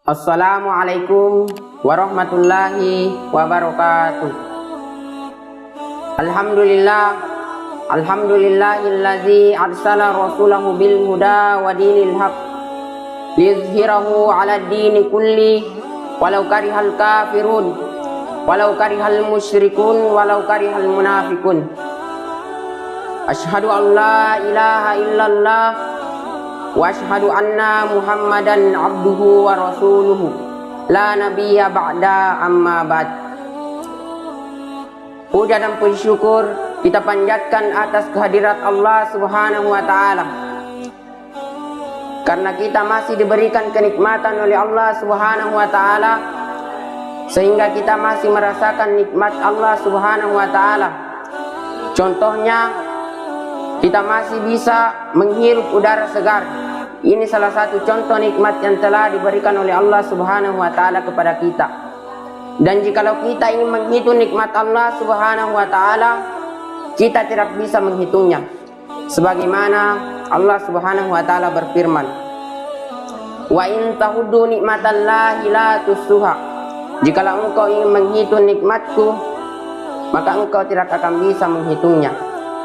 Assalamualaikum warahmatullahi wabarakatuh. Alhamdulillahillazi arsala rasulahu bil huda wa dinil haq liyuzhirahu 'ala dini kulli walau karihal kafirun walau karihal musyrikun walau karihal munafikun. Asyhadu an la ilaha illallah wa asyhadu anna Muhammadan abduhu wa rasuluhu la nabiyya ba'da amma ba'd. Puja dan puji syukur kita panjatkan atas kehadirat Allah Subhanahu wa taala, karena kita masih diberikan kenikmatan oleh Allah Subhanahu wa taala, sehingga kita masih merasakan nikmat Allah Subhanahu wa taala. Contohnya, kita masih bisa menghirup udara segar. Ini salah satu contoh nikmat yang telah diberikan oleh Allah Subhanahu wa taala kepada kita. Dan jikalau kita ingin menghitung nikmat Allah Subhanahu wa taala, kita tidak bisa menghitungnya. Sebagaimana Allah Subhanahu wa taala berfirman, "Wa in tahuddu nikmatallahi la tusuha." Jikalau engkau ingin menghitung nikmatku, maka engkau tidak akan bisa menghitungnya.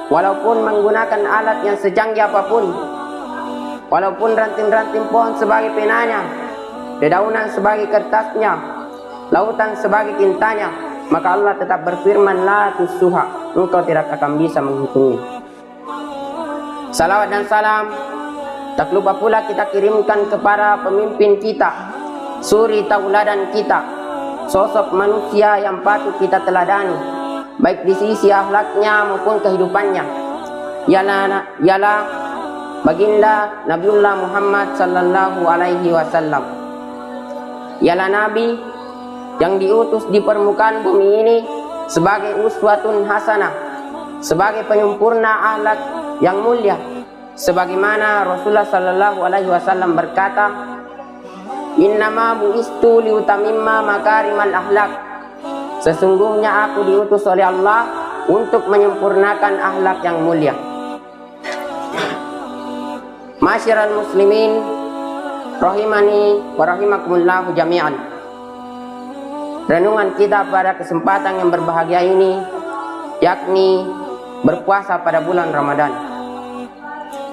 Walaupun menggunakan alat yang secanggih apapun, walaupun ranting-ranting pohon sebagai penanya, dedaunan sebagai kertasnya, lautan sebagai tintanya, maka Allah tetap berfirman, la tusuha, engkau tidak akan bisa menghitungnya. Salawat dan salam tak lupa pula kita kirimkan kepada pemimpin kita, suri tauladan kita, sosok manusia yang patut kita teladani, baik di sisi akhlaknya maupun kehidupannya, ialah baginda Nabiullah Muhammad sallallahu alaihi wasallam. Ialah nabi yang diutus di permukaan bumi ini sebagai uswatun hasanah, sebagai penyempurna akhlak yang mulia, sebagaimana Rasulullah sallallahu alaihi wasallam berkata, "Innama bu'istu liutamimma makarimal akhlak." Sesungguhnya aku diutus oleh Allah untuk menyempurnakan akhlak yang mulia. Masyiral muslimin rahimani wa rahimakumullahu jami'an. Renungan kita pada kesempatan yang berbahagia ini yakni berpuasa pada bulan Ramadan.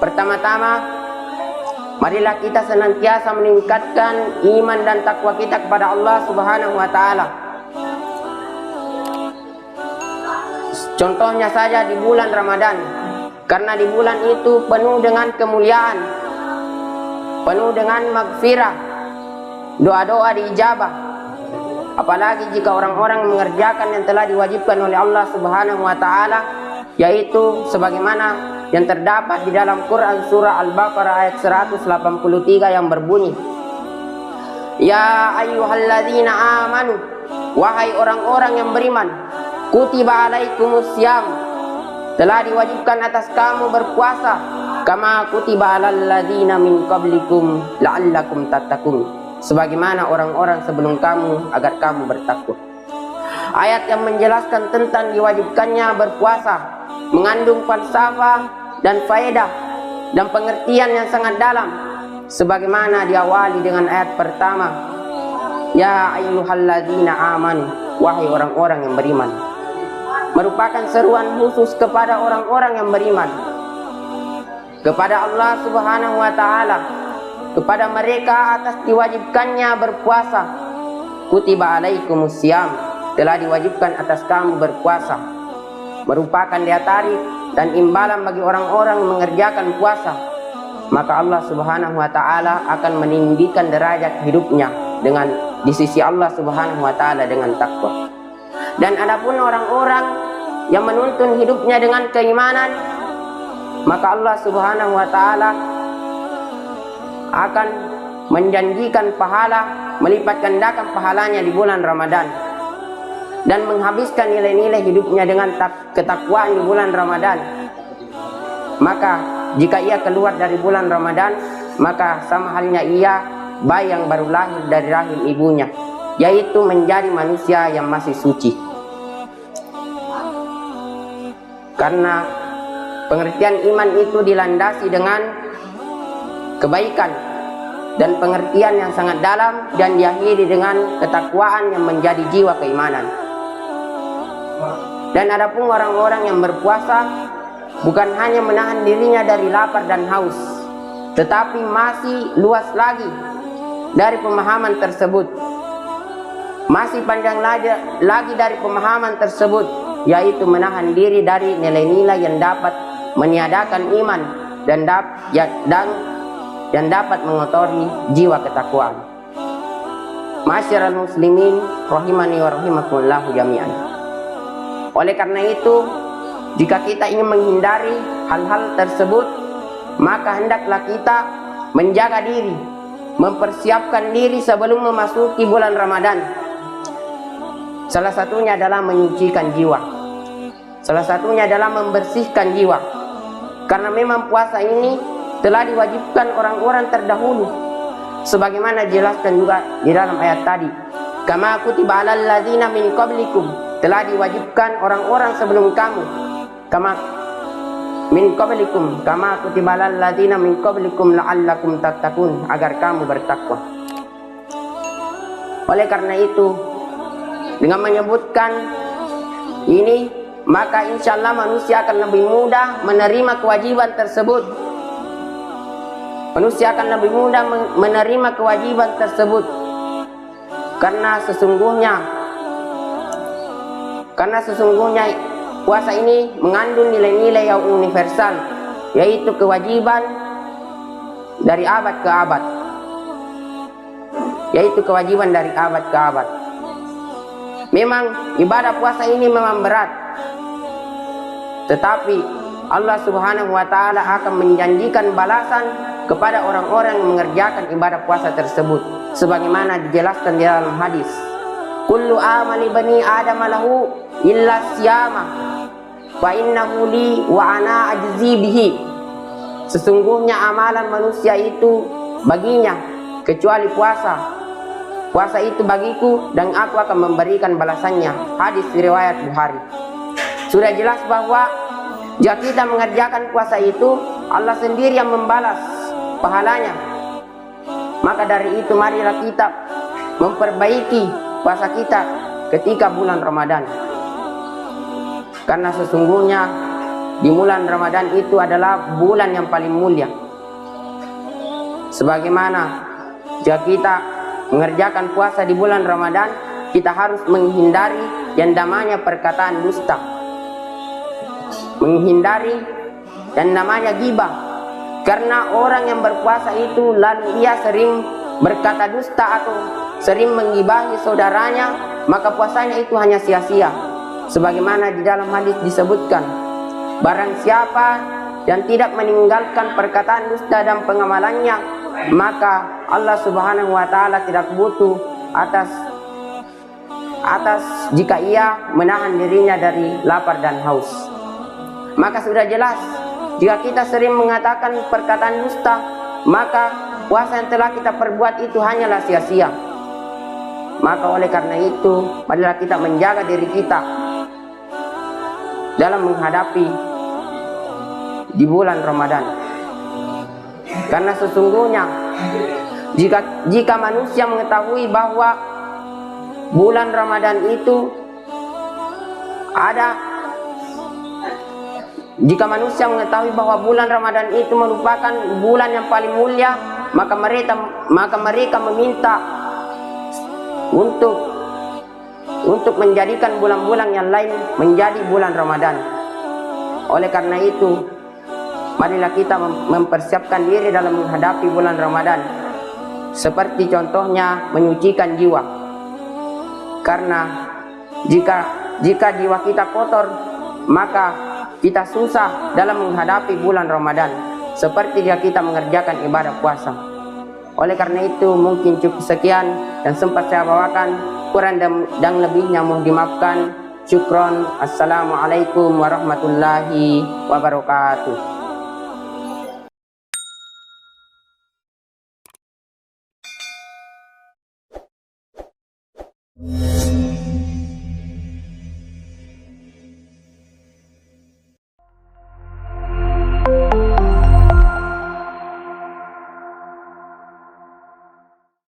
Pertama-tama, marilah kita senantiasa meningkatkan iman dan takwa kita kepada Allah Subhanahu wa taala. Contohnya saja di bulan Ramadan, karena di bulan itu penuh dengan kemuliaan, penuh dengan magfirah, doa-doa diijabah. Apalagi jika orang-orang mengerjakan yang telah diwajibkan oleh Allah Subhanahu wa taala, yaitu sebagaimana yang terdapat di dalam Quran surah Al-Baqarah ayat 183 yang berbunyi, "Ya ayyuhalladzina amanu," wahai orang-orang yang beriman, "kutiba alaikumussyam," telah diwajibkan atas kamu berpuasa, "kama kutiba alal ladzina min qablikum la'allakum tattaqun," sebagaimana orang-orang sebelum kamu agar kamu bertakwa. Ayat yang menjelaskan tentang diwajibkannya berpuasa mengandung falsafah dan faedah dan pengertian yang sangat dalam, sebagaimana diawali dengan ayat pertama, "Ya ayyuhalladzina amanu," wahai orang-orang yang beriman, merupakan seruan khusus kepada orang-orang yang beriman, kepada Allah Subhanahu wa taala, kepada mereka atas diwajibkannya berpuasa. Kutiba alaikumussyam, telah diwajibkan atas kamu berpuasa, merupakan daya tarik dan imbalan bagi orang-orang yang mengerjakan puasa. Maka Allah Subhanahu wa taala akan meninggikan derajat hidupnya dengan di sisi Allah Subhanahu wa taala dengan takwa. Dan adapun orang-orang yang menuntun hidupnya dengan keimanan, maka Allah Subhanahu wa taala akan menjanjikan pahala, melipat gandakan pahalanya di bulan Ramadan, dan menghabiskan nilai-nilai hidupnya dengan ketakwaan di bulan Ramadan. Maka jika ia keluar dari bulan Ramadan, maka sama halnya ia bayi yang baru lahir dari rahim ibunya, yaitu menjadi manusia yang masih suci. Karena pengertian iman itu dilandasi dengan kebaikan, dan pengertian yang sangat dalam, dan diakhiri dengan ketakwaan yang menjadi jiwa keimanan. Dan adapun orang-orang yang berpuasa bukan hanya menahan dirinya dari lapar dan haus, tetapi masih luas lagi dari pemahaman tersebut, masih panjang lagi dari pemahaman tersebut, yaitu menahan diri dari nilai-nilai yang dapat meniadakan iman dan dapat mengotori jiwa ketakwaan. Masyarul muslimin rahimani wa rahimakumullah jami'an. Oleh karena itu, jika kita ingin menghindari hal-hal tersebut, maka hendaklah kita menjaga diri, mempersiapkan diri sebelum memasuki bulan Ramadan. Salah satunya adalah menyucikan jiwa. Salah satunya adalah membersihkan jiwa. Karena memang puasa ini telah diwajibkan orang-orang terdahulu, sebagaimana dijelaskan juga di dalam ayat tadi. Kama kutiba 'alal ladzina min qablikum, telah diwajibkan orang-orang sebelum kamu. Kama min qablikum, kama kutiba 'alal ladzina min qablikum la'allakum tattaqun, agar kamu bertakwa. Oleh karena itu, dengan menyebutkan ini, maka insya Allah manusia akan lebih mudah menerima kewajiban tersebut. Manusia akan lebih mudah menerima kewajiban tersebut, karena sesungguhnya puasa ini mengandung nilai-nilai yang universal, yaitu kewajiban dari abad ke abad, Memang ibadah puasa ini memang berat, tetapi Allah Subhanahu wa Ta'ala akan menjanjikan balasan kepada orang-orang yang mengerjakan ibadah puasa tersebut, sebagaimana dijelaskan di dalam hadis, kullu amali bani adam lahu illa siyama fa innahu li wa ana ajzi bihi. Sesungguhnya amalan manusia itu baginya kecuali puasa. Puasa itu bagiku dan aku akan memberikan balasannya. Hadis riwayat Bukhari. Sudah jelas bahwa jika kita mengerjakan puasa itu, Allah sendiri yang membalas pahalanya. Maka dari itu marilah kita memperbaiki puasa kita ketika bulan Ramadan. Karena sesungguhnya di bulan Ramadan itu adalah bulan yang paling mulia. Sebagaimana jika kita mengerjakan puasa di bulan Ramadan, kita harus menghindari yang namanya perkataan dusta, menghindari yang namanya ghibah. Karena orang yang berpuasa itu lalu ia sering berkata dusta atau sering menggibahi saudaranya, maka puasanya itu hanya sia-sia. Sebagaimana di dalam hadis disebutkan, barang siapa yang tidak meninggalkan perkataan dusta dan pengamalannya, maka Allah Subhanahu wa Ta'ala tidak butuh atas jika ia menahan dirinya dari lapar dan haus. Maka sudah jelas, jika kita sering mengatakan perkataan dusta, maka puasa yang telah kita perbuat itu hanyalah sia-sia. Maka oleh karena itu, marilah kita menjaga diri kita dalam menghadapi di bulan Ramadan. Karena sesungguhnya jika manusia mengetahui bahwa bulan Ramadan itu merupakan bulan yang paling mulia, maka mereka meminta untuk menjadikan bulan-bulan yang lain menjadi bulan Ramadan. Oleh karena itu, marilah kita mempersiapkan diri dalam menghadapi bulan Ramadan, seperti contohnya menyucikan jiwa. Karena jika jiwa kita kotor, maka kita susah dalam menghadapi bulan Ramadan, seperti jika kita mengerjakan ibadah puasa. Oleh karena itu, mungkin cukup sekian yang sempat saya bawakan. Kurang dan lebihnya mohon dimaafkan. Syukron. Assalamualaikum warahmatullahi wabarakatuh.